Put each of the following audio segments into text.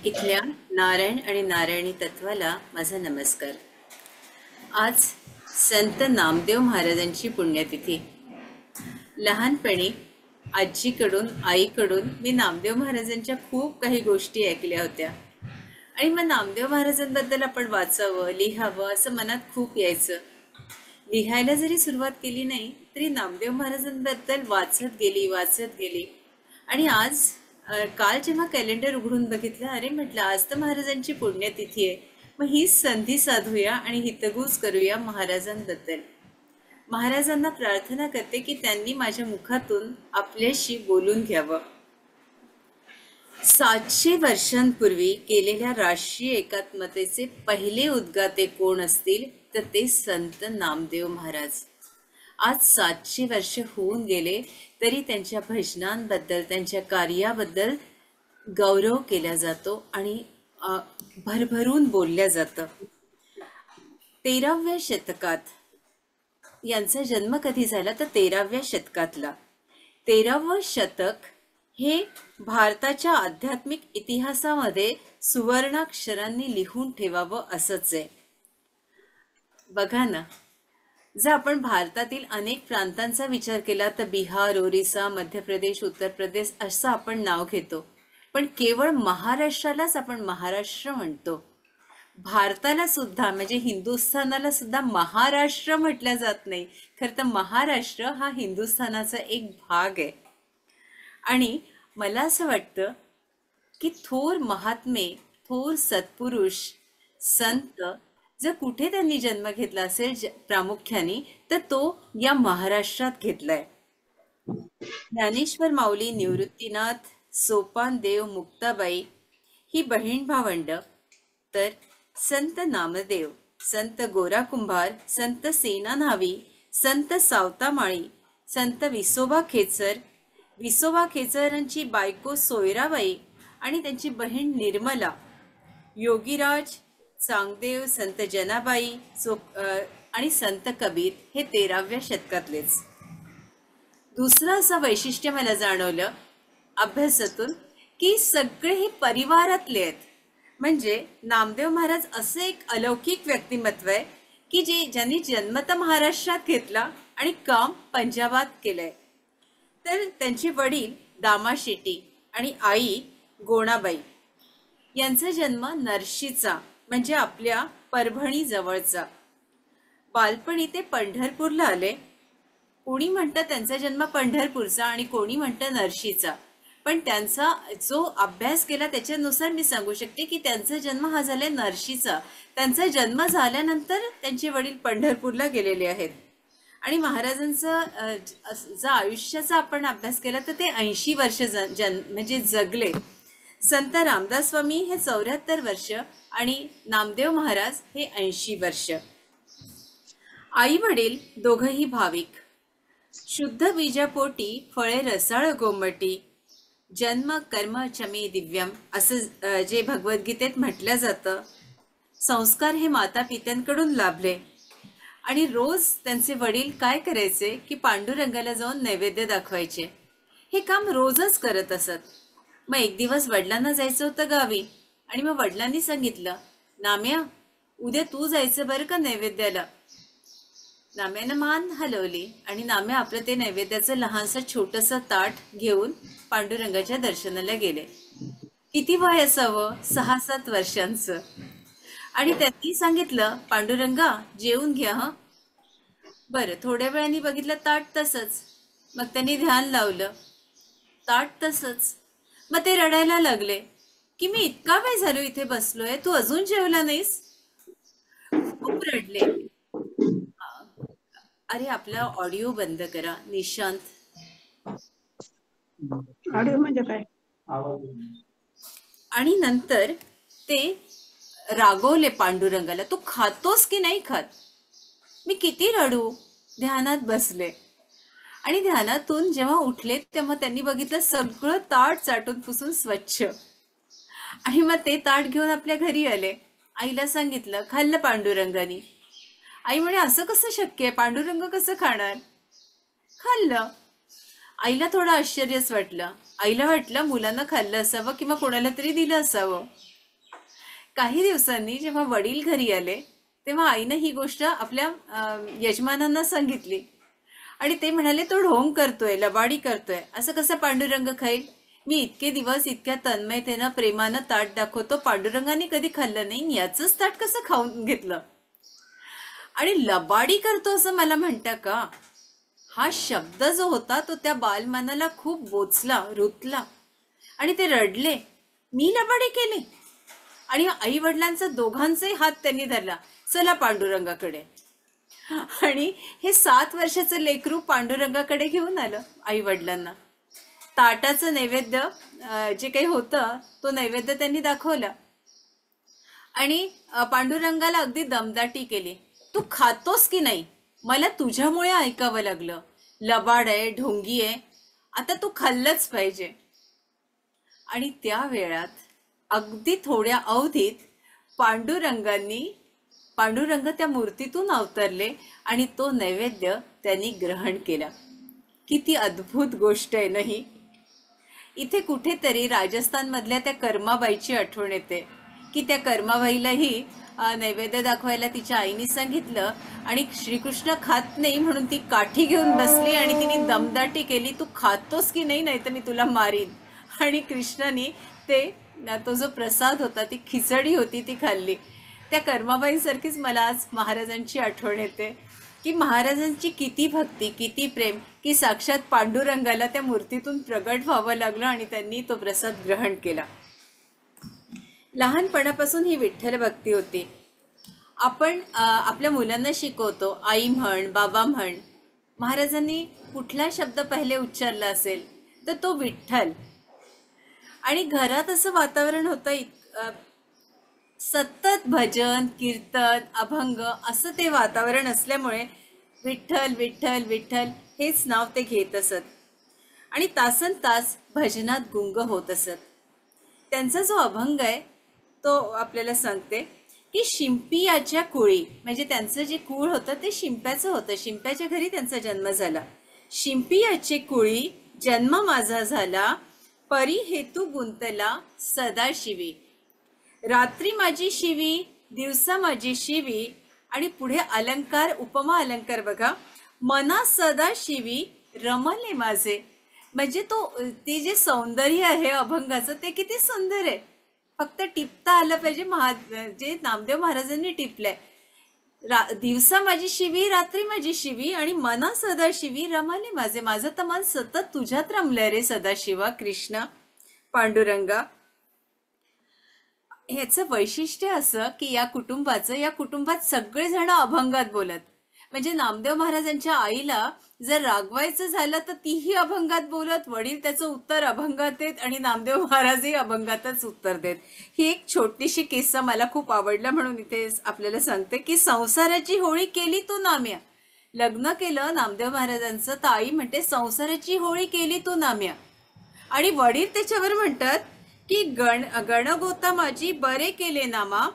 इथल्या नारायण आणि नारायणी तत्वाला माझा नमस्कार. आज संत नामदेव महाराजांची पुण्यतिथी. लहानपणी आजीकडून आईकडून मी नामदेव महाराजांच्या खूप काही गोष्टी ऐकल्या होत्या आणि मग नामदेव महाराजांबद्दल आपण वाचावं लिहावं असं मनात खूप यायचं. लिहायला जरी सुरुवात केली नाही तरी नामदेव महाराजांबद्दल वाचत गेली आणि आज काल जेव्हा कॅलेंडर उघडून बघितलं, अरे म्हटलं आज तर महाराजांची पुण्यतिथी आहे, मग हीच संधी साधूया आणि हितगुज करूया महाराजांबद्दल. महाराजांना प्रार्थना करते की त्यांनी माझ्या मुखातून आपल्याशी बोलून घ्यावं. 700 वर्षांपूर्वी केलेल्या राष्ट्रीय एकात्मतेचे पहिले उद्गाते कोण असतील तर ते संत नामदेव महाराज. आज 700 वर्ष होऊन गेले तरी त्यांच्या भजनांबद्दल त्यांच्या कार्याबद्दल गौरव केला जातो आणि भरभरून बोलल्या जातं. 13व्या शतकात यांचा जन्म कधी झाला तर 13व्या शतकातला. 13वं शतक हे भारताच्या आध्यात्मिक इतिहासामध्ये सुवर्णाक्षरांनी लिहून ठेवावं असंच आहे. बघा ना, जर आपण भारतातील अनेक प्रांतांचा विचार केला तर बिहार, ओरिसा, मध्य प्रदेश, उत्तर प्रदेश असं आपण नाव घेतो, पण केवळ महाराष्ट्रालाच आपण महाराष्ट्र म्हणतो. भारताला सुद्धा म्हणजे हिंदुस्थानाला सुद्धा महाराष्ट्र म्हटलं जात नाही. खरं तर महाराष्ट्र हा हिंदुस्थानाचा एक भाग आहे. आणि मला असं वाटतं की थोर महात्मे, थोर सत्पुरुष, संत जर कुठे त्यांनी जन्म घेतला असेल प्रामुख्याने तर तो या महाराष्ट्रात घेतलाय. ज्ञानेश्वर माऊली, निवृत्तीनाथ, सोपान देव, मुक्ताबाई ही बहीण भावंड, तर संत नामदेव, संत गोरा कुंभार, संत सेना न्हावी, संत सावतामाळी, संत विसोबा खेचरांची बायको सोयराबाई आणि त्यांची बहीण निर्मला, योगीराज, चांगदेव, संत जनाबाई आणि संत कबीर हे 13व्या शतकातलेच. दुसरं असं वैशिष्ट्य मला जाणवलं अभ्यासातून की सगळे हे परिवारातले आहेत. म्हणजे नामदेव महाराज असे एक अलौकिक व्यक्तिमत्व आहे की ज्यांनी जन्म तर महाराष्ट्रात घेतला आणि काम पंजाबात केलंय. तर त्यांचे वडील दामा शेट्टी आणि आई गोणाबाई यांचा जन्म नरशीचा म्हणजे आपल्या परभणी जवळचा. बालपणी ते पंढरपूरला आले. कोणी म्हणतं त्यांचा जन्म पंढरपूरचा आणि कोणी म्हणतं नरशीचा, पण त्यांचा जो अभ्यास केला त्याच्यानुसार मी सांगू शकते की त्यांचा जन्म हा झाला नरशीचा. त्यांचा जन्म झाल्यानंतर त्यांचे वडील पंढरपूरला गेलेले आहेत. आणि महाराजांचं जर आयुष्याचा आपण अभ्यास केला तर ते 80 वर्ष म्हणजे जगले. संत रामदास स्वामी हे 74 वर्ष आणि नामदेव महाराज हे 80 वर्ष. आई वडील दोघंही भाविक. शुद्ध बीजापोटी फळे रसाळ गोमटी, जन्म कर्म चमे दिव्यम असं जे भगवद्गीतेत म्हटलं जातं. संस्कार हे माता पित्यांकडून लाभले आणि रोज त्यांचे वडील काय करायचे की पांडुरंगाला जाऊन नैवेद्य दाखवायचे. हे काम रोजच करत असत. मग एक दिवस वडिलांना जायचं होतं गावी आणि मग वडिलांनी सांगितलं, नाम्या उद्या तू जायचं बरं का नैवेद्याला. नाम्यानं मान हलवली आणि नाम्या आपलं ते नैवेद्याचं लहानसं छोटंसं ताट घेऊन पांडुरंगाच्या दर्शनाला गेले. किती वय असावं? 6-7 वर्षांचं. आणि त्यांनी सांगितलं, पांडुरंगा जेवून घ्या हं. बरं, थोड्या वेळाने बघितलं ताट तसंच. मग त्यांनी ध्यान लावलं, ताट तसंच. मग ते रडायला लागले की मी इतका वेळ झालो इथे बसलोय, तू अजून जेवला नाहीस. खूप रडले. अरे आपला ऑडिओ बंद करा निशांत. ऑडिओ म्हणजे काय? आणि नंतर ते रागवले पांडुरंगाला, तू खातोस की नाही खात? मी किती रडू. ध्यानात बसले आणि ध्यानातून जेव्हा उठले तेव्हा त्यांनी बघितलं सगळं ताट चाटून पुसून स्वच्छ. आणि मग ते ताट घेऊन आपल्या घरी आले. आईला सांगितलं, खाल्लं पांडुरंगानी. आई म्हणे, असं कसं शक्य आहे, पांडुरंग कसं खाणार? खाल्लं. आईला थोडं आश्चर्यच वाटलं. आईला वाटलं मुलांना खाल्लं असावं किंवा कोणाला तरी दिलं असावं. काही दिवसांनी जेव्हा वडील घरी आले तेव्हा आईनं ही गोष्ट आपल्या यजमानांना सांगितली आणि ते म्हणाले, तो ढोंग करतोय, लबाडी करतोय, असं कसं पांडुरंग खाईल? मी इतके दिवस इतक्या तन्मयतेनं प्रेमानं ताट दाखवतो, पांडुरंगाने कधी खाल्लं नाही, याचंच ताट कसं खाऊन घेतलं? आणि लबाडी करतो असं मला म्हणता का? हा शब्द जो होता तो त्या बालमानाला खूप बोचला, रुतला आणि ते रडले. मी लबाडी केली? आणि आई वडिलांचा दोघांचाही हात त्यांनी धरला. चला पांडुरंगाकडे. आणि हे 7 वर्षाचं लेकरू पांडुरंगाकडे घेऊन आलं आई वडिलांना. ताटाचं नैवेद्य जे काही होतं तो नैवेद्य त्यांनी दाखवला आणि पांडुरंगाला अगदी दमदाटी केली. तू खातोस की नाही? मला तुझ्यामुळे ऐकावं लागलं. लबाड आहे, ढोंगी आहे, आता तू खाल्लंच पाहिजे. आणि त्या वेळात अगदी थोड्या अवधीत पांडुरंग त्या मूर्तीतून अवतरले आणि तो नैवेद्य त्यांनी ग्रहण केला. किती अद्भुत गोष्ट आहे नाही? इथे कुठेतरी राजस्थान मधल्या त्या कर्माबाईची आठवण येते की त्या कर्माबाईलाही नैवेद्य दाखवायला तिच्या आईने सांगितलं आणि श्रीकृष्ण खात नाही म्हणून ती काठी घेऊन बसली आणि तिने दमदाटी केली, तू खातोस की नाही, नाही तर मी तुला मारीन. आणि कृष्णाने तो जो प्रसाद होता, ती खिचडी होती, ती खाल्ली. त्या कर्माबाईसारखीच मला आज महाराजांची आठवण येते की महाराजांची किती भक्ती, किती प्रेम, की साक्षात पांडुरंगाला त्या मूर्तीतून प्रगट व्हावं लागलं आणि त्यांनी तो प्रसाद ग्रहण केला. लहानपणापासून ही विठ्ठल भक्ती होती. आपण आपल्या मुलांना शिकवतो, आई म्हण, बाबा म्हण. महाराजांनी कुठला शब्द पहिले उच्चारला असेल तर तो विठ्ठल. आणि घरात असं वातावरण होतं, सतत भजन, कीर्तन, अभंग असं ते वातावरण असल्यामुळे विठ्ठल विठ्ठल विठ्ठल हेच नाव ते घेत असत आणि तासन तास भजनात गुंग होत असत. त्यांचा जो अभंग आहे तो आपल्याला सांगते की शिंपियाच्या कुळी, म्हणजे त्यांचं जे कुळ होतं ते शिंप्याचं होतं. शिंप्याच्या घरी त्यांचा जन्म झाला. शिंपियाचे कुळी जन्म माझा झाला, परी हेतू गुंतला सदाशिवी. रात्री माझी शिवी, दिवसा माझी शिवी. आणि पुढे अलंकार, उपमा अलंकार बघा. मना सदाशिवी रमले माझे. म्हणजे ते जे सौंदर्य आहे अभंगाचं ते किती सुंदर आहे. फक्त टिपता आलं पाहिजे. जे नामदेव महाराजांनी टिपलंय, दिवसा माझी शिवी, रात्री माझी शिवी आणि मना सदाशिवी रमले माझे. माझं तर मन सतत तुझ्यात रमलंय रे सदाशिवा, कृष्ण पांडुरंगा. ह्याचं वैशिष्ट्य असं की या कुटुंबात सगळेजण अभंगात बोलत. म्हणजे नामदेव महाराजांच्या आईला जर रागवायचं झालं तर तीही अभंगात बोलत, वडील त्याचं उत्तर अभंगात देत आणि नामदेव महाराजही अभंगातच उत्तर देत. ही एक छोटीशी किस्सा मला खूप आवडला म्हणून इथे आपल्याला सांगते की संसाराची होळी केली तू नाम्या. लग्न केलं नामदेव महाराजांचं तर आई म्हणते संसाराची होळी केली तू नाम्या. आणि वडील त्याच्यावर म्हणतात की गणगोता माझी बरे केले नामा,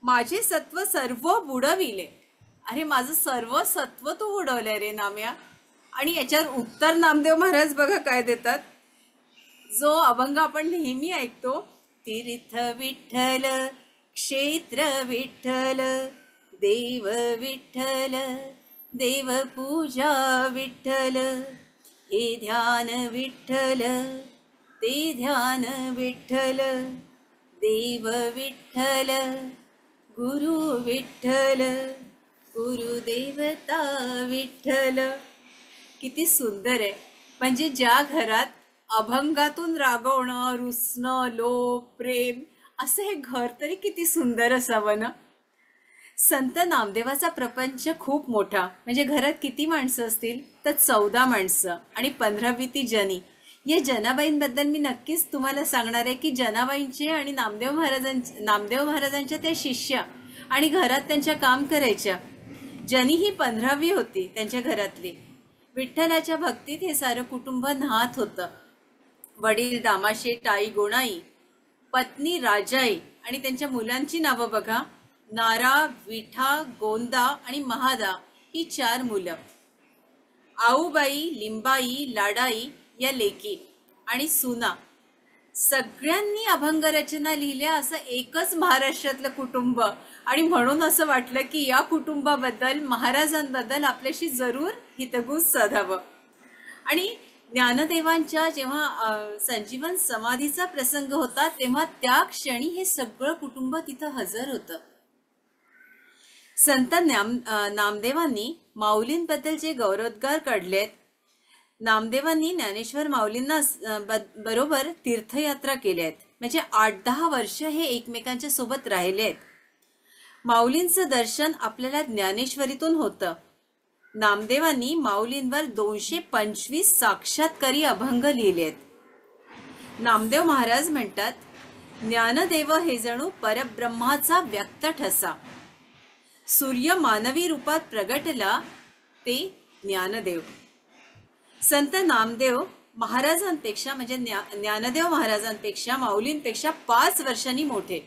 माझे सत्व सर्व बुडविले. अरे माझं सर्व सत्व तू उडवलंय रे नाम्या. आणि याच्यावर उत्तर नामदेव महाराज बघा काय देतात. जो अभंग आपण नेहमी ऐकतो, तीर्थ विठ्ठल, क्षेत्र विठ्ठल, देव विठ्ठल, देव पूजा विठ्ठल, हे ध्यान विठ्ठल, ते ध्यान विठ्ठल, देव विठ्ठल, गुरु विठ्ठल, गुरुदेवता विठ्ठल. किती सुंदर आहे. म्हणजे ज्या घरात अभंगातून रागवणं, रुसणं, लोभ, प्रेम असं हे घर तरी किती सुंदर असावं ना. संत नामदेवाचा प्रपंच खूप मोठा. म्हणजे घरात किती माणसं असतील तर 14 माणसं आणि 15वी ती जनी. या जनाबाईंबद्दल मी नक्कीच तुम्हाला सांगणार आहे की जनाबाईंचे आणि नामदेव महाराजांच्या त्या शिष्या आणि घरात त्यांच्या काम करायच्या. जनी ही 15वी होती त्यांच्या घरातली. विठ्ठलाच्या भक्तीत हे सारं कुटुंब न्हात होतं. वडील दामाशेठ, आई गोणाई, पत्नी राजाई आणि त्यांच्या मुलांची नावं बघा. नारा, विठा, गोंदा आणि महादा ही 4 मुलं. आऊबाई, लिंबाई, लाडाई या लेकी आणि सुना. सगळ्यांनी अभंग रचना लिहिल्या असं एकच महाराष्ट्रातलं कुटुंब, आणि म्हणून असं वाटलं की या कुटुंबाबद्दल, महाराजांबद्दल आपल्याशी जरूर हितगुज साधावं. आणि ज्ञानदेवांच्या जेव्हा संजीवन समाधीचा प्रसंग होता तेव्हा त्या क्षणी हे सगळं कुटुंब तिथं हजर होतं. संत नामदेवांनी माऊलींबद्दल जे गौरवोद्गार काढलेत, नामदेवांनी ज्ञानेश्वर माऊलींना बरोबर तीर्थयात्रा केल्या आहेत. म्हणजे 8-10 वर्ष हे एकमेकांच्या सोबत राहिले आहेत. माऊलींचं दर्शन आपल्याला ज्ञानेश्वरीतून होतं. नामदेवांनी माऊलींवर 225 साक्षात्कारी अभंग लिहिले आहेत. नामदेव महाराज म्हणतात, ज्ञानदेव हे जणू परब्रह्माचा व्यक्त ठसा. सूर्य मानवी रूपात प्रगटला ते ज्ञानदेव. संत नामदेव महाराजांपेक्षा म्हणजे ज्ञानदेव महाराजांपेक्षा माऊलींपेक्षा 5 वर्षांनी मोठे.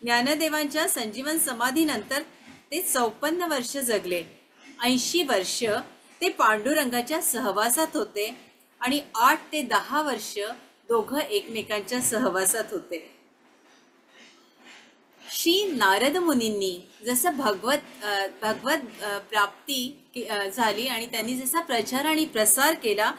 ज्ञानदेवांच्या संजीवन समाधीनंतर ते 54 वर्ष जगले. 80 वर्ष ते पांडुरंगाच्या सहवासात होते आणि 8 ते 10 वर्ष दोघं एकमेकांच्या सहवासात होते. श्री नारद मुनींनी जसं भगवत प्राप्ती झाली आणि त्यांनी जसा प्रचार आणि प्रसार केला,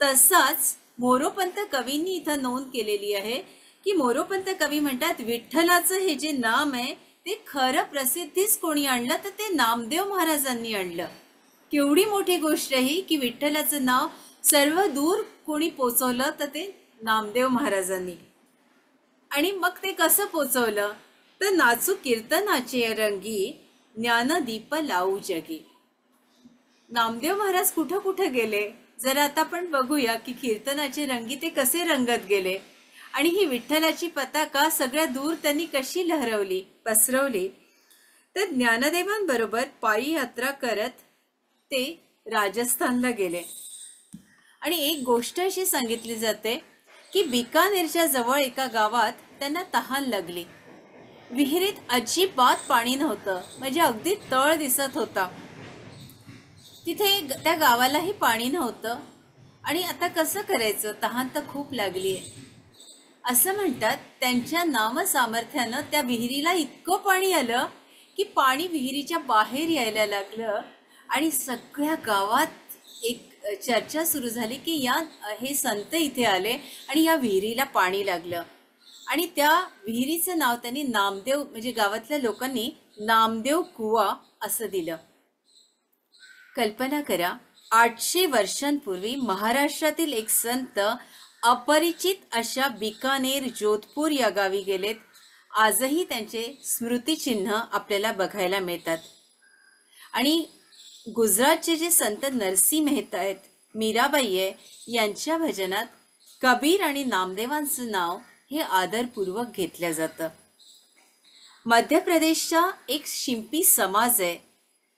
तसाच मोरोपंत कवींनी इथं नोंद केलेली आहे की मोरोपंत कवी म्हणतात, विठ्ठलाचं हे जे नाम आहे ते खरं प्रसिद्धीच कोणी आणलं तर ते नामदेव महाराजांनी आणलं. केवढी मोठी गोष्ट ही की विठ्ठलाचं नाव सर्व दूर कोणी पोचवलं तर ते नामदेव महाराजांनी. आणि मग ते कसं पोचवलं तर नाचू कीर्तनाचे रंगी, ज्ञानदीप लावू जगी. नामदेव महाराज कुठं कुठं गेले जरा आता आपण बघूया की कीर्तनाचे रंगी ते कसे रंगत गेले आणि ही विठ्ठलाची पताका सगळ्या दूर त्यांनी कशी लहरवली, पसरवली. तर ज्ञानदेवांबरोबर पायी यात्रा करत ते राजस्थानला गेले. आणि एक गोष्ट अशी सांगितली जाते की बिकानेरच्या जवळ एका गावात त्यांना तहान लागली. विहिरीत अजिबात पाणी नव्हतं, म्हणजे अगदी तळ दिसत होता. तिथे त्या गावालाही पाणी नव्हतं आणि आता कसं करायचं, तहान तर खूप लागली आहे. असं म्हणतात, त्यांच्या नामसामर्थ्यानं त्या विहिरीला इतकं पाणी आलं की पाणी विहिरीच्या बाहेर यायला लागलं आणि सगळ्या गावात एक चर्चा सुरू झाली की हे संत इथे आले आणि या विहिरीला पाणी लागलं. आणि त्या विहिरीचं नाव त्यांनी नामदेव, म्हणजे गावातल्या लोकांनी नामदेव कुवा असं दिलं. कल्पना करा, 800 वर्षांपूर्वी महाराष्ट्रातील एक संत अपरिचित अशा बिकानेर, जोधपूर या गावी गेलेत. आजही त्यांचे स्मृतिचिन्ह आपल्याला बघायला मिळतात. आणि गुजरातचे जे संत नरसी मेहता आहेत, मीराबाई आहे, यांच्या भजनात कबीर आणि नामदेवांचं नाव हे आदरपूर्वक घेतलं जातं. मध्य प्रदेशचा एक शिंपी समाज आहे,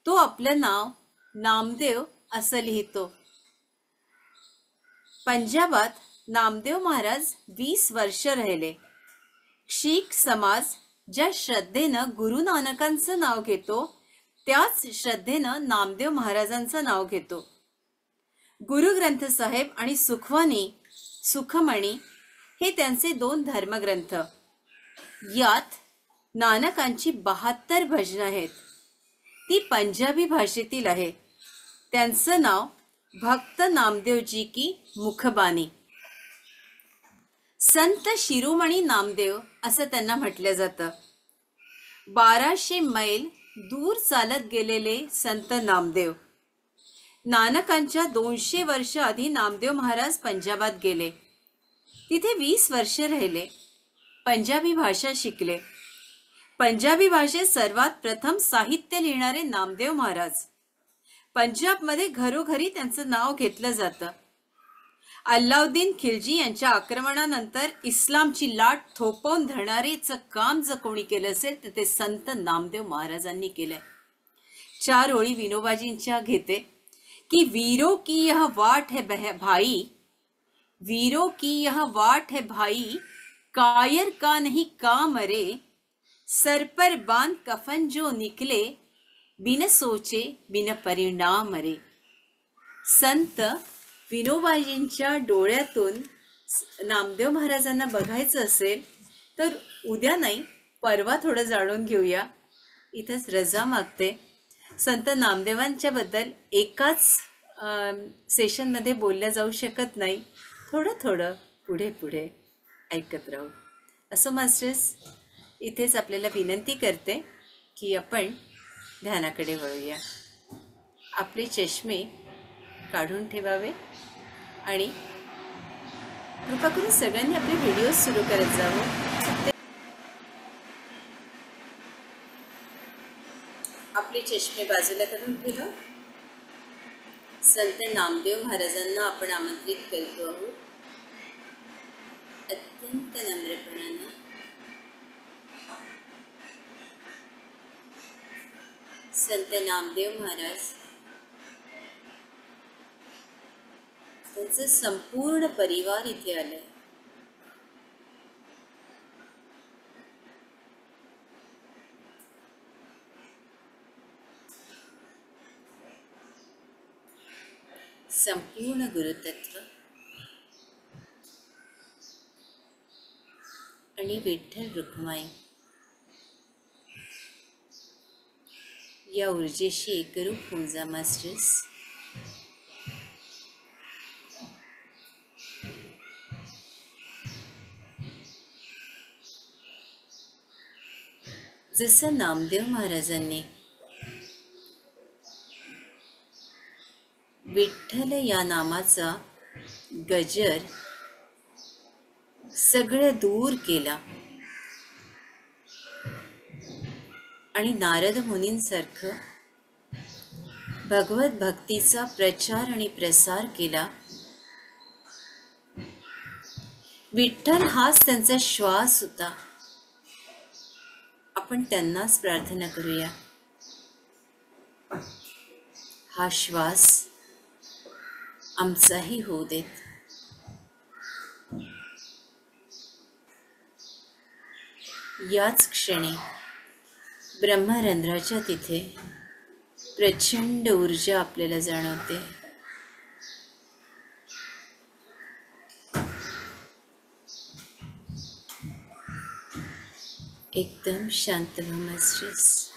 तो आपलं नाव नामदेव असं लिहितो. पंजाबात नामदेव महाराज 20 वर्ष राहिले. शीख समाज ज्या श्रद्धेनं गुरु नानकांचं नाव घेतो त्याच श्रद्धेनं नामदेव महाराजांचं नाव घेतो. गुरु ग्रंथ साहेब आणि सुखमणी हे त्यांचे 2 धर्मग्रंथ. यात नानकांची 72 भजनं आहेत. ती पंजाबी भाषेतील आहे. त्यांचं नाव भक्त नामदेवजी की मुखबानी. संत शिरोमणी नामदेव असं त्यांना म्हटलं जातं. 1200 मैल दूर चालत गेलेले संत नामदेव. नानकांच्या 200 वर्ष आधी नामदेव महाराज पंजाबात गेले. तिथे 20 वर्ष राहिले. पंजाबी भाषा शिकले. पंजाबी भाषेत सर्वात प्रथम साहित्य लिहिणारे नामदेव महाराज. पंजाबमध्ये घरोघरी त्यांचं नाव घेतलं जातं. अल्लाउद्दीन खिलजी यांच्या आक्रमणानंतर इस्लामची लाट थोपवून धरणारेचं काम जर कोणी केलं असेल तर ते संत नामदेव महाराजांनी केलंय. 4 ओळी विनोबाजींच्या घेते कि वीरों की यह वाट है भाई, वीरों की यह वाट है भाई, कायर का नहीं काम रे, सर पर बांध कफन जो निकले, बिन सोचे बिन परिणाम रे. संत विनोबाजींच्या डोळ्यातून नामदेव महाराजांना बघायचं असेल तर उद्या नाही, परवा थोडं जाणून घेऊया. इथंच रजा मागते. संत नामदेवांच्या बद्दल एकाच सेशनमध्ये बोलल्या जाऊ शकत नाही. थोडं थोडं पुढे पुढे ऐकत राहू. असो मास्टर्स, इथेच आपल्याला विनंती करते की आपण ध्यानाकडे वळूया. आपले चष्मे काढून ठेवावे आणि कृपा करून सगळ्यांनी आपले व्हिडिओ सुरू करत जावं. आपले चष्मे बाजूला करून ठेवा. संत नामदेव महाराजांना आपण आमंत्रित करतो आहोत अत्यंत नम्रपणानं. संत नामदेव महाराज त्यांचं संपूर्ण परिवार इथे आलंय. संपूर्ण गुरुतत्व आणि विठ्ठल रुक्माई या ऊर्जेशी एकरूप होऊन जा मास्टर्स. जसं नामदेव महाराजांनी विठ्ठल या नामाचा गजर सगळं दूर केला आणि नारद मुनींसारखं भगवत भक्तीचा प्रचार आणि प्रसार केला. विठ्ठल हाच त्यांचा श्वास होता. आपण त्यांनाच प्रार्थना करूया, हा श्वास आमचाही होऊ देत. याच क्षणी ब्रह्मरंध्राच्या तिथे प्रचंड ऊर्जा आपल्याला जाणवते. एकदम शांत व्हा मास्टर्स.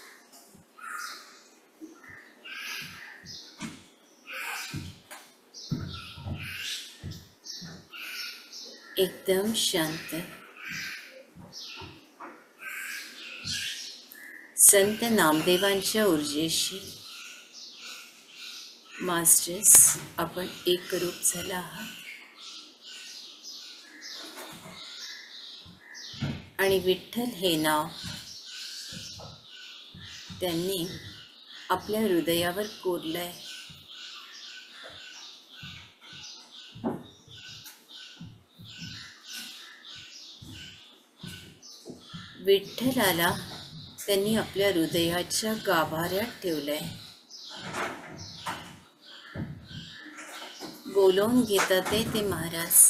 एकदम शांत. संत नामदेवांच्या ऊर्जेशी मास्टर्स आपण एकरूप झाला आहात आणि विठ्ठल हे नाव त्यांनी आपल्या हृदयावर कोरलंय. विठ्ठलाला त्यांनी आपल्या हृदयाच्या गाभाऱ्यात ठेवलंय. बोलवून घेतात ते महाराज.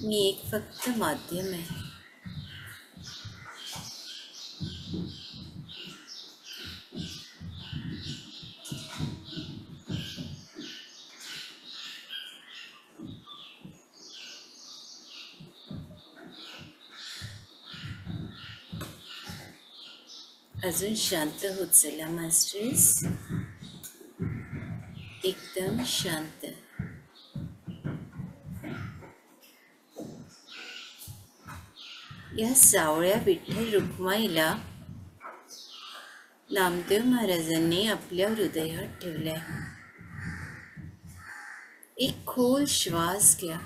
मी एक फक्त माध्यम आहे. अजून शांत होत चला मास्टर्स. एकदम शांत. या सावळ्या विठ्ठल रुक्माईला नामदेव महाराजांनी आपल्या हृदयात ठेवलंय. एक खोल श्वास घ्या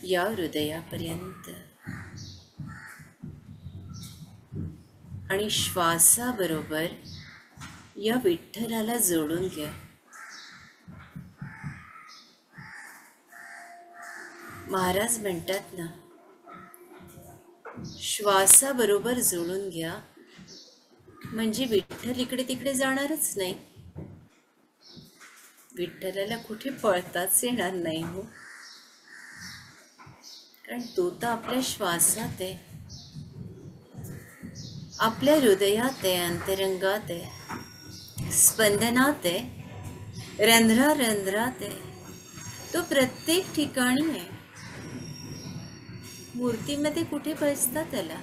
या हृदयापर्यंत आणि श्वासाबरोबर या विठ्ठलाला जोडून घ्या. महाराज म्हणतात ना, श्वासाबरोबर जोडून घ्या म्हणजे विठ्ठल इकडे तिकडे जाणारच नाही. विठ्ठलाला कुठे पळताच येणार नाही हो, कारण तो तर आपल्या श्वासात आहे, आपल्या हृदयात आहे, अंतरंगात आहे, स्पंदनात आहे, रंध्रारंध्रात आहे. तो प्रत्येक ठिकाणी आहे. मूर्तीमध्ये कुठे बसता त्याला?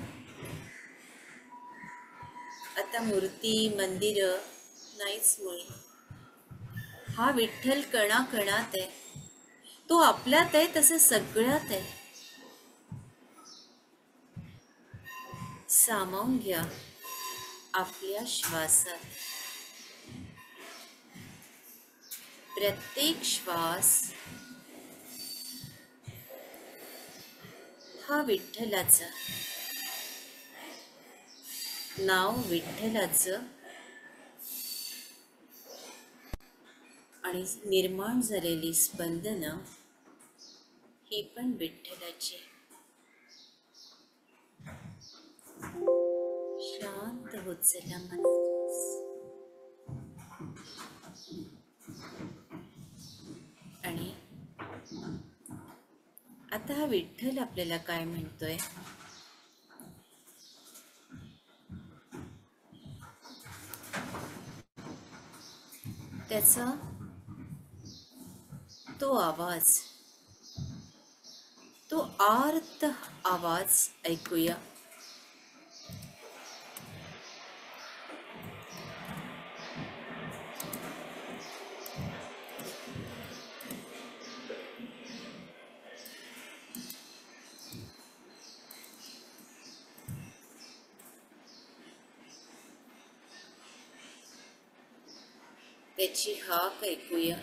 आता मूर्ती मंदिर नाहीच मुळी. हा विठ्ठल कणाकणात आहे. तो आपल्यात आहे तसं सगळ्यात आहे. सामावून घ्या आपल्या श्वासात. प्रत्येक श्वास हा विठ्ठलाचा, नाव विठ्ठलाचं, आणि निर्माण झालेली स्पंदनं ही पण विठ्ठलाची. शांत होत चला मन. आणि आता हा विठ्ठल आपल्याला काय म्हणतोय? त्याचा तो आवाज, तो आर्त आवाज ऐकूया. त्याची हाक ऐकूया.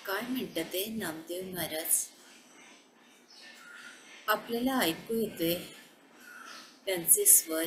काय म्हणतात ते नामदेव महाराज? आपल्याला ऐकू येतोय त्यांचे स्वर.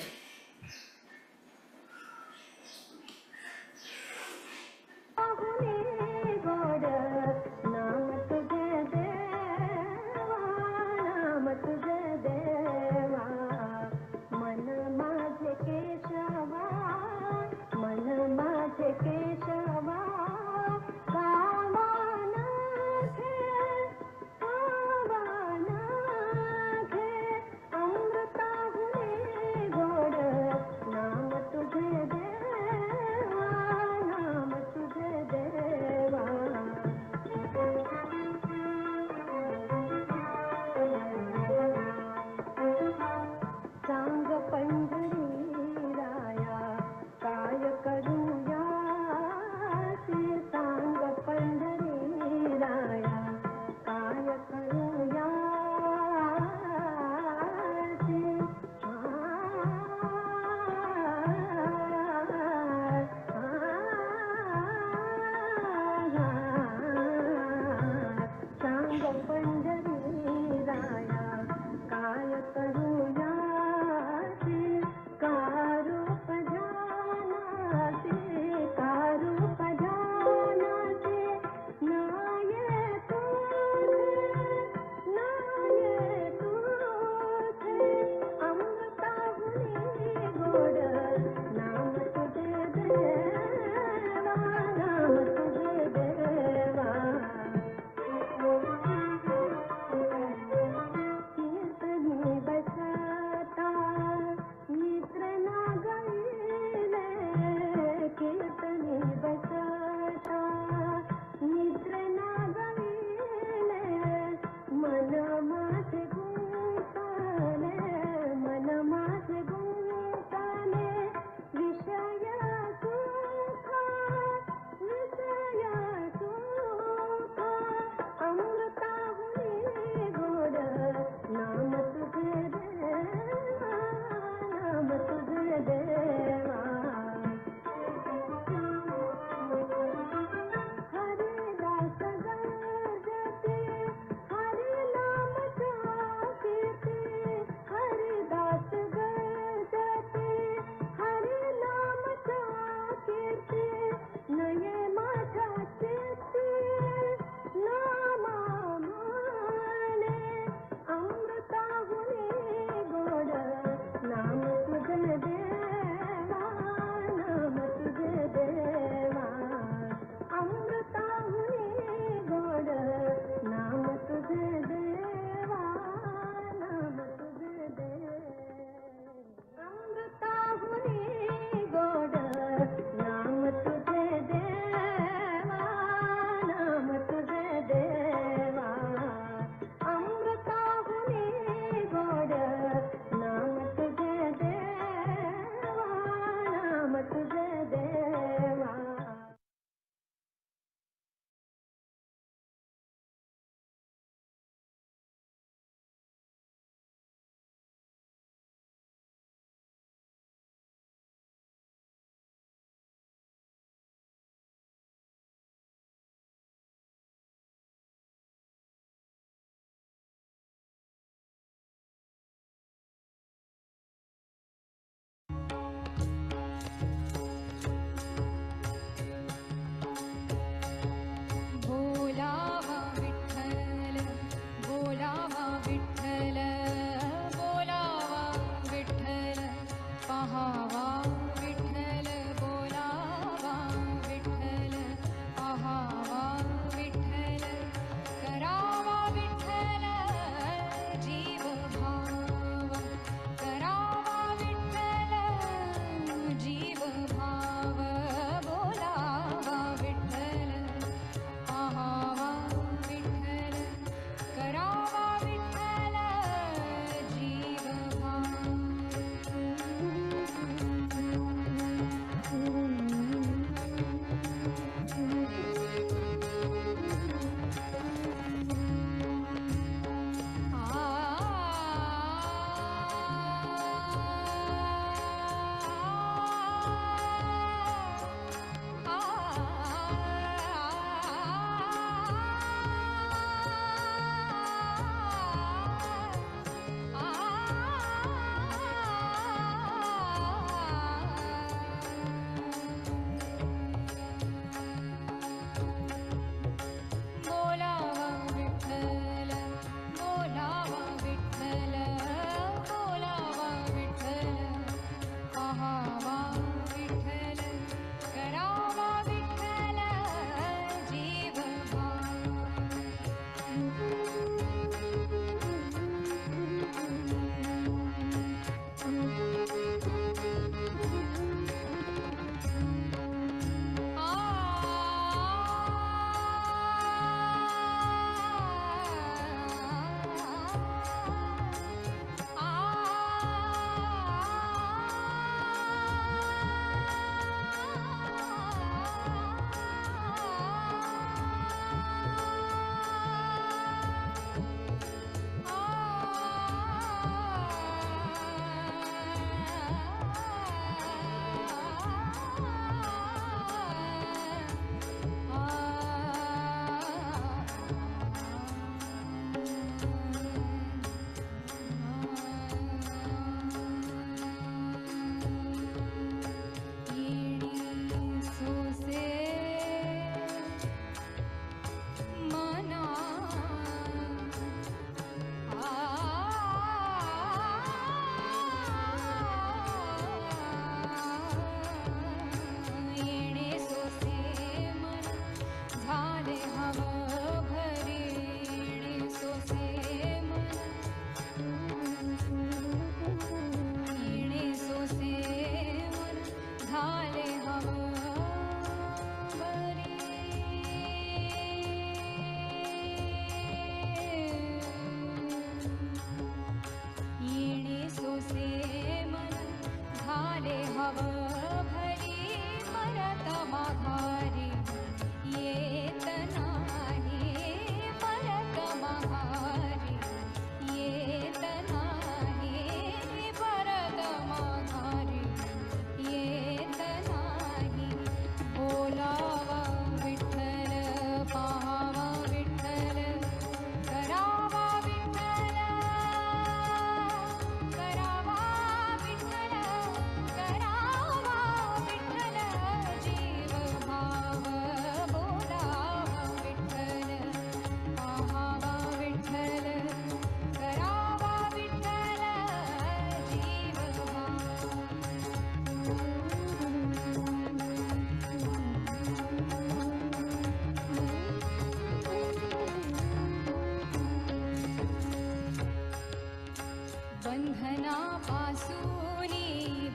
बंधनापासूनी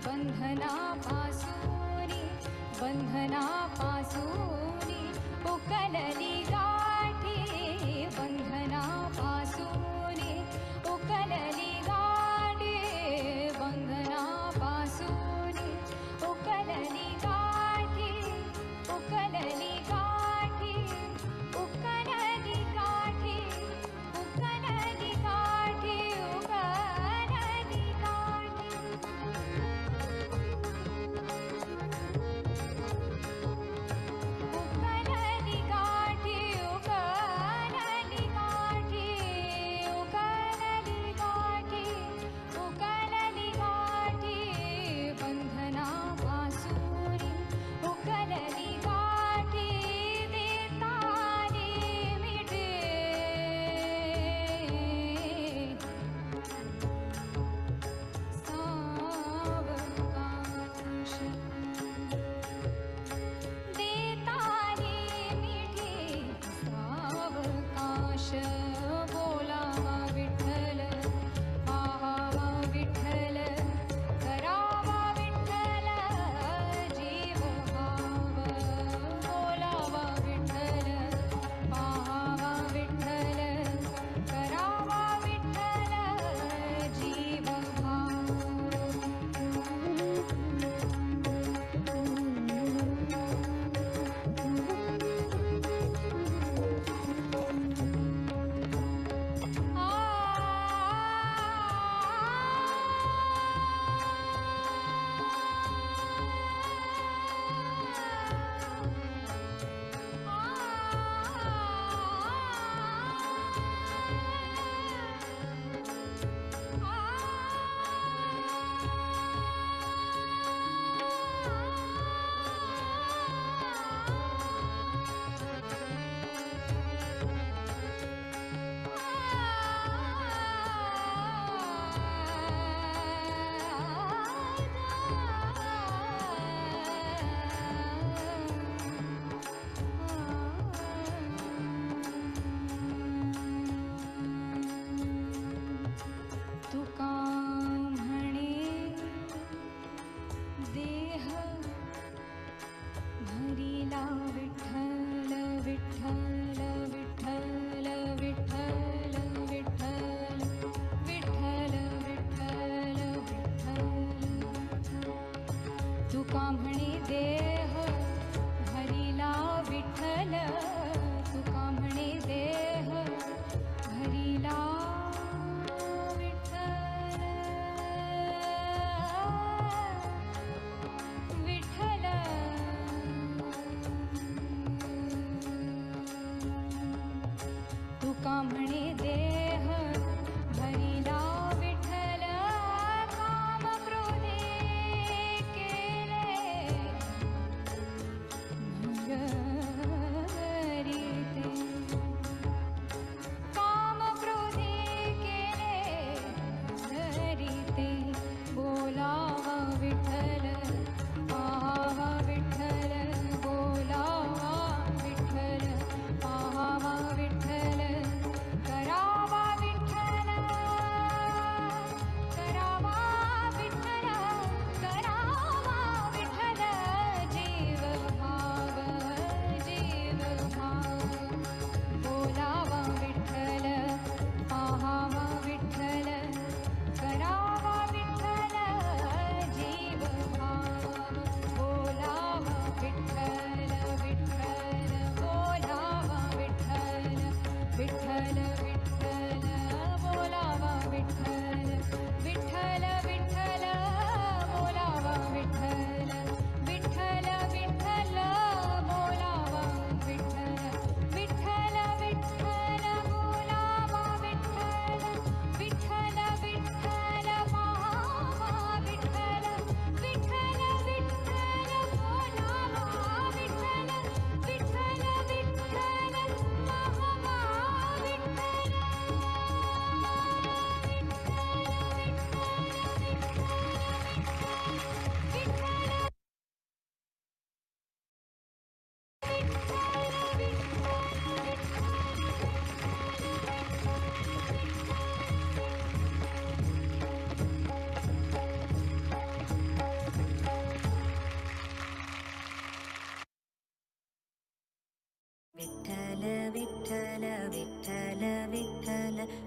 बंधनापासूनी बंधनापासूनी उकलली गाठी बंधनापासूनी उकलली गाठी बंधनापासूनी उकलली गाठी उकलली गाठी उकलली गाठी उकलली गाठी उकलली गाठी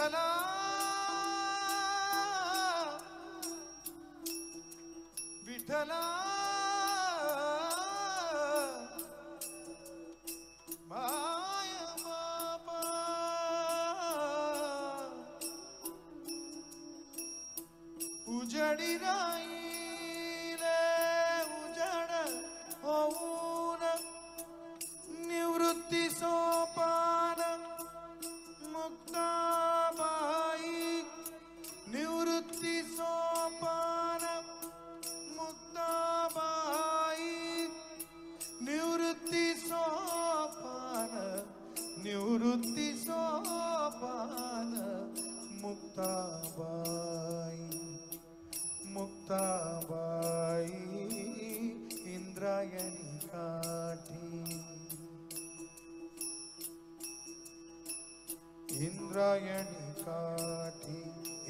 विठ्ठला विठ्ठला माय बापा उजडी राहिले उजड होऊन निवृत्ती सोपान मुक्ताबाई निवृत्ती सोपान मुक्ताबाई निवृत्ती सोपान निवृत्ती सोपान मुक्ताबाई मुक्ताबाई इंद्रायणी काठी इंद्रायणी काठी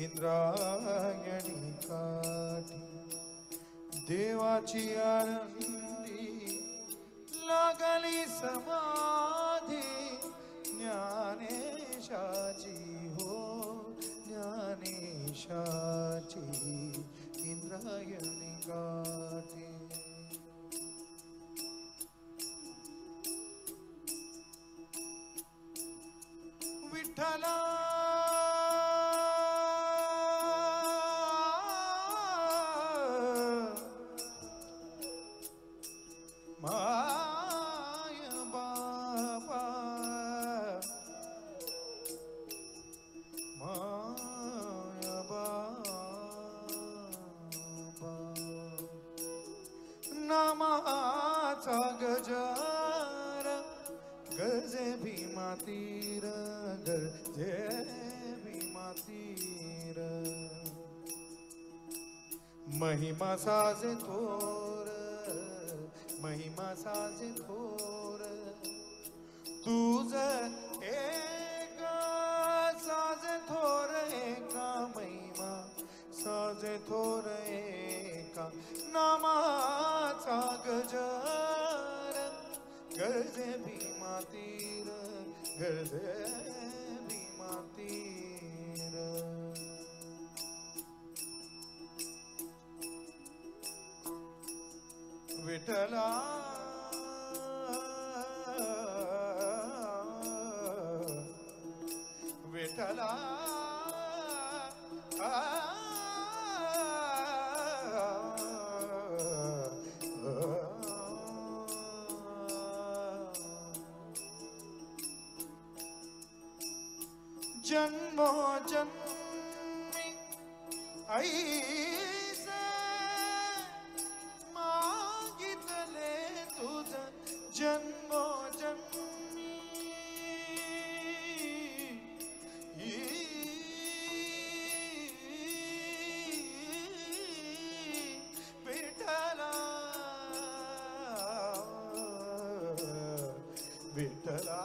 इंद्रायणी काठी देवाची आनंदी लागली समाधी ज्ञानेशाची हो ज्ञानेशाची इंद्रायणी काठी विठ्ठला माय बाबा माय बाबा नामाचा गजर गजे भीमा तीर गजे भीमा तीर महिमा साजे थोर महिमा साजे थोर तुझ एक साजे थोर एका महिमा साजे थोर एका नामाचा गजर गजे भीमा तीर गजे भीमा तीर विठ्ठला विठ्ठला जन्मो जन्मी ऐसे मागितले तुझ जन्मो जन्मी विठ्ठला विठ्ठला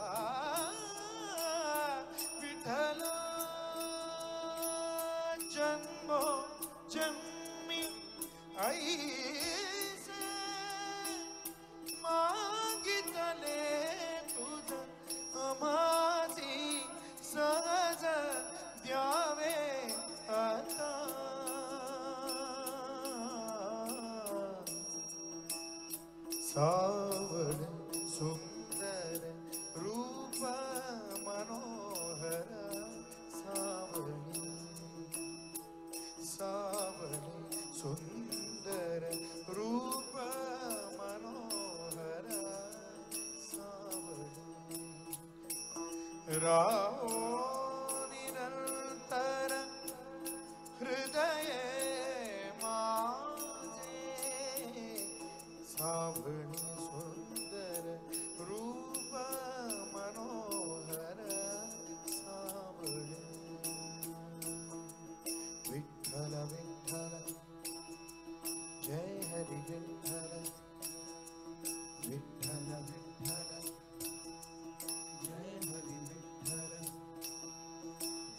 विठ्ठला जन्मो जन्मी ऐसे मागितले तुझ माझी सहज द्यावे आता सावड सुंदर रूप मनोहर सावणी सावणी सुंदर रूप मनोहर सावणी राहो निरंतर हृदय माझे सावणी सुंदर रूप मनोहर सावणी विठ्ठल विठ्ठल जय हरि विठ्ठल विठ्ठल विठ्ठल जय हरि विठ्ठल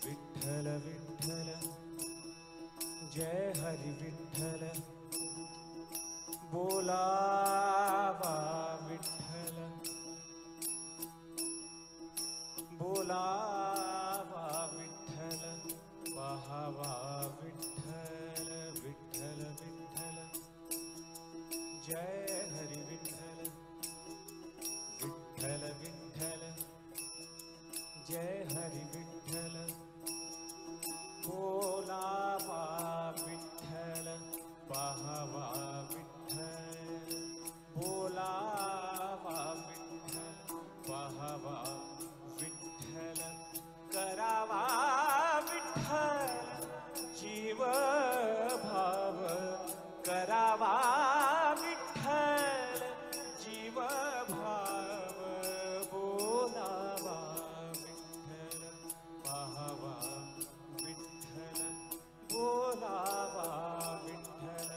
विठ्ठल विठ्ठल जय हरि विठ्ठल बोलावा विठ्ठल बोलावा विठ्ठल पहावा विठ्ठल विठ्ठल विठ्ठल जय हरी विठ्ठल विठ्ठल विठ्ठल जय हरी विठ्ठल बोलावा विठ्ठल पहावा विठ्ठल बोलावा विठ्ठल पहावा विठ्ठल करावा विठ्ठल जीव भाव करावा विठ्ठल जीव भाव बोलावा विठ्ठल पहावा विठ्ठल बोलावा विठ्ठल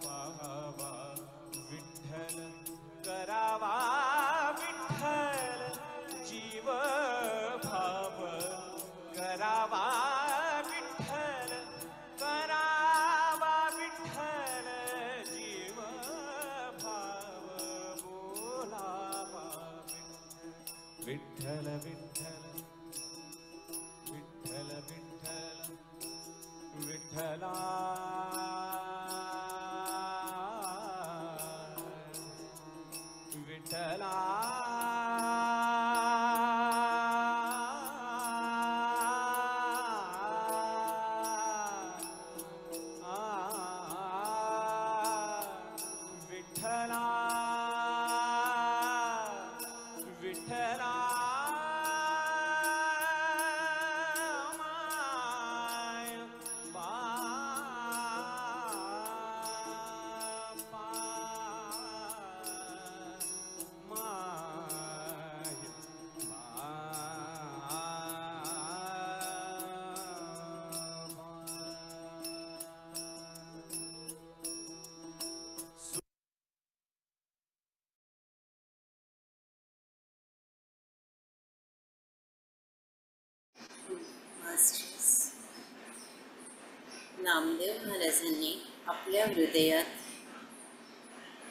पहावा विठ्ठल करावा विठ्ठल जीव भाव करावा विठ्ठल करावा विठ्ठल जीव भाव बोलावा विठ्ठल विठ्ठल विठ्ठल विठ्ठल विठ्ठला विठ्ठला विठ्ठला विठ्ठला माय मास्टर्स नामदेव महाराजांनी आपल्या हृदयात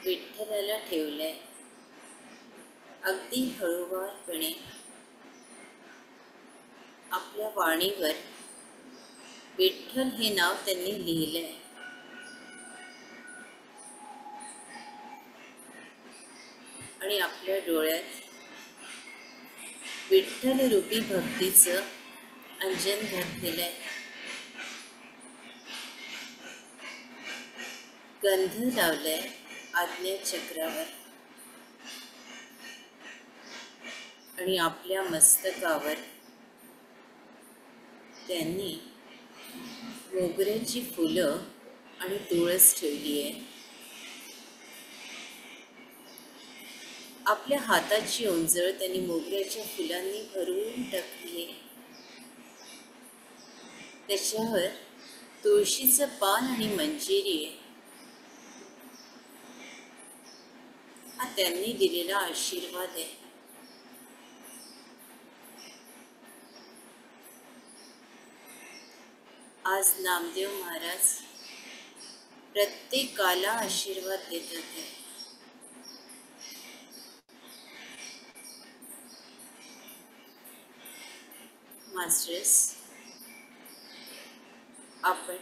विठ्ठलाला ठेवलंय. अगदी हळूवारपणे आपल्या वाणीवर विठ्ठल हे नाव त्यांनी लिहिलंय. आणि आपल्या डोळ्यात विठ्ठल रूपी भक्तीचं अंजन घातलेलं आहे. गंध लावलाय आज्ञाचक्रावर आणि आपल्या मस्तकावर त्यांनी मोगऱ्याची फुलं आणि तुळस ठेवली आहे. आपल्या हाताची ओंजळ त्यांनी मोगऱ्याच्या फुलांनी भरून टाकली आहे. त्याच्यावर तुळशीचं पान आणि मंजिरी आहे. हा त्यांनी दिलेला आशीर्वाद आहे. आज नामदेव महाराज प्रत्येकाला आशीर्वाद देत होते. मास्टर्स, आपण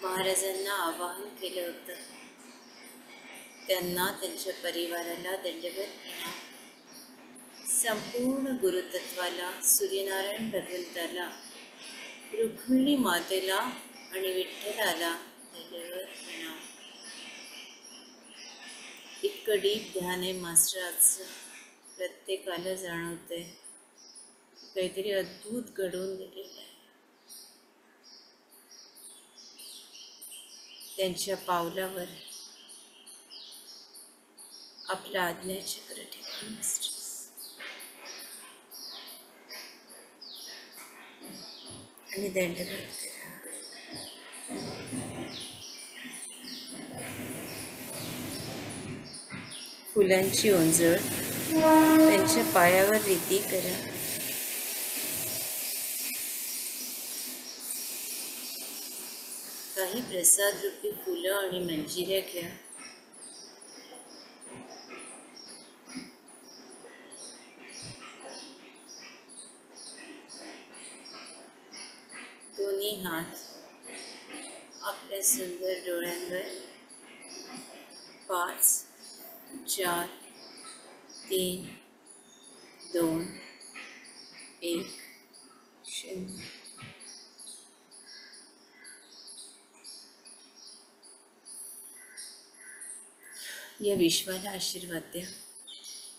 महाराजांना आवाहन केलं होतं, त्यांना त्यांच्या परिवाराला दंडवत प्रणाम. संपूर्ण गुरुतत्वाला, सूर्यनारायण भगवंताला, रुक्मिणी मातेला आणि विठ्ठलाला दंडवत प्रणाम. इतकं डीप ध्यान आहे मास्टर आजचं. प्रत्येकाला जाणवतंय काहीतरी अद्भुत घडवून गेलेलं आहे. त्यांच्या पावलावर आपला आज्ञाचक्र ठेवा मास्टर. आणि दंडवत करा. फुलांची ओंजळ त्यांच्या पायावर रीती करा. काही प्रसाद रूपी फुलं आणि मंजिऱ्या घ्या. दोन्ही हात आपल्या सुंदर डोळ्यांवर 5, 4, 3, 2, 1, 0. या विश्वाला आशीर्वाद द्या.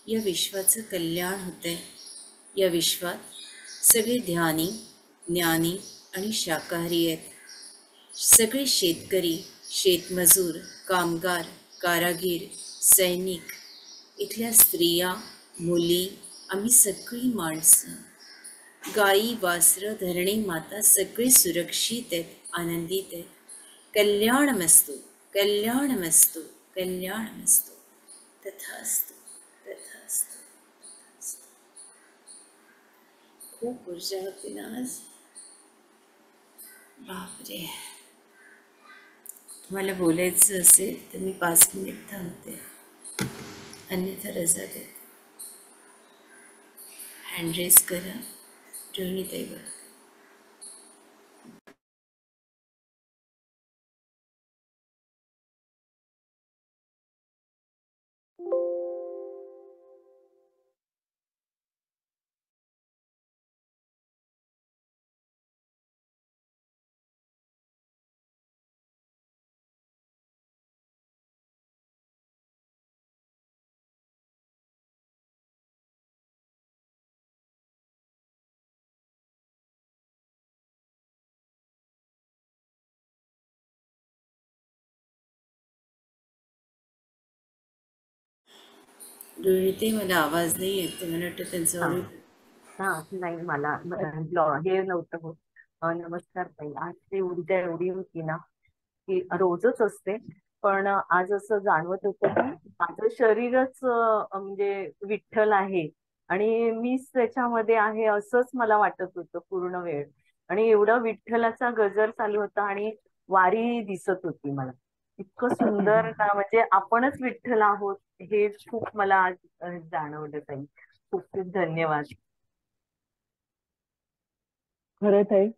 या विश्वाचं कल्याण होतंय. या विश्वात सगळे ध्यानी, ज्ञानी आणि शाकाहारी आहेत. सगळे शेतकरी, शेतमजूर, कामगार, कारागीर, सैनिक, इथल्या स्त्रिया, मुली, आम्ही सगळी माणसं, गाई, वासरं, धरणी माता सगळे सुरक्षित आहेत, आनंदित आहेत. कल्याणमस्तु, कल्याणमस्तु, कल्याणमस्तु. तथास्तु, तथास्तु, तथास्तु. खूप ऊर्जा होती ना आज. बापरे. तुम्हाला बोलायचं असेल तर मी 5 मिनिट थांबते, अन्यथा रजा देते. हँड रेस करा. रोहिणीताई बघा. रोहिणीताई मला आवाज नाही येत. मला वाटतं त्यांचा हा हा नाही मला हे नव्हतं होत. नमस्कार ताई. आज ती ऊर्जा एवढी होती ना की रोजच असते, पण आज असं जाणवत होतं की माझं शरीरच म्हणजे विठ्ठल आहे आणि मीच त्याच्यामध्ये आहे असंच मला वाटत होतं पूर्ण वेळ. आणि एवढा विठ्ठलाचा गजर चालू होता आणि वारी दिसत होती मला. इतकं सुंदर ना, म्हणजे आपणच विठ्ठल आहोत हे खूप मला आज जाणवलं ताई. खूप खूप धन्यवाद. खरंच आहे.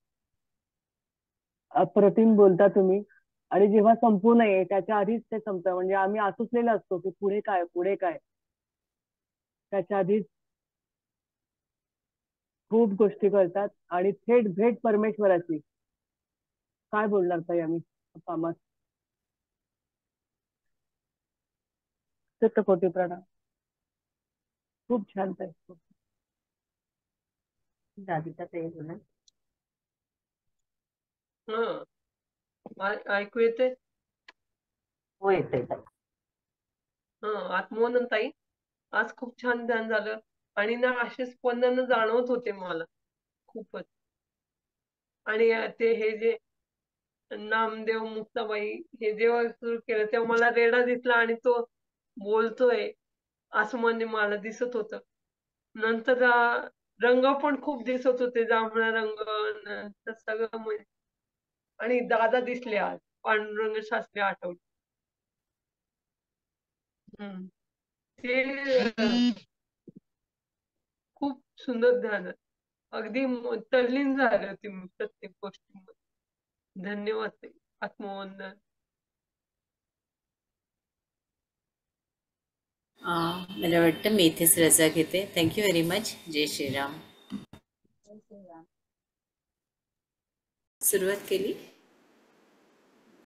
अप्रतिम बोलता तुम्ही. आणि जेव्हा संपू नये त्याच्या आधीच ते संपतं. म्हणजे आम्ही आसुसलेलो असतो की पुढे काय पुढे काय. त्याच्या आधीच खूप गोष्टी करतात आणि थेट भेट परमेश्वराची. काय बोलणार ताई आम्ही कामात. कोटी प्रणाम. खूप छान ताई. राधिका ताई बोला. ऐकू येते. हो येते ताई. आत्मोनन ताई, आज खूप छान ध्यान झालं आणि ना असे स्पंदन जाणवत होते मला खूपच. आणि ते हे जे नामदेव मुक्ताबाई हे जेव्हा सुरू केलं तेव्हा मला रेडा दिसला आणि तो बोलतोय असं म्हणजे मला दिसत होतं. नंतर रंग पण खूप दिसत होते, जांभळा रंग नंतर सगळं म्हणजे. आणि दादा दिसले आज, पांडुरंग शास्त्री आठवले. ते खूप सुंदर ध्यान. अगदी तल्लीन झाले होते मी प्रत्येक गोष्टीमध्ये. धन्यवाद ताई. आत्मवंदन. मला वाटतं मी इथेच रजा घेते. Thank you very much. जय श्रीराम. सुरुवात केली.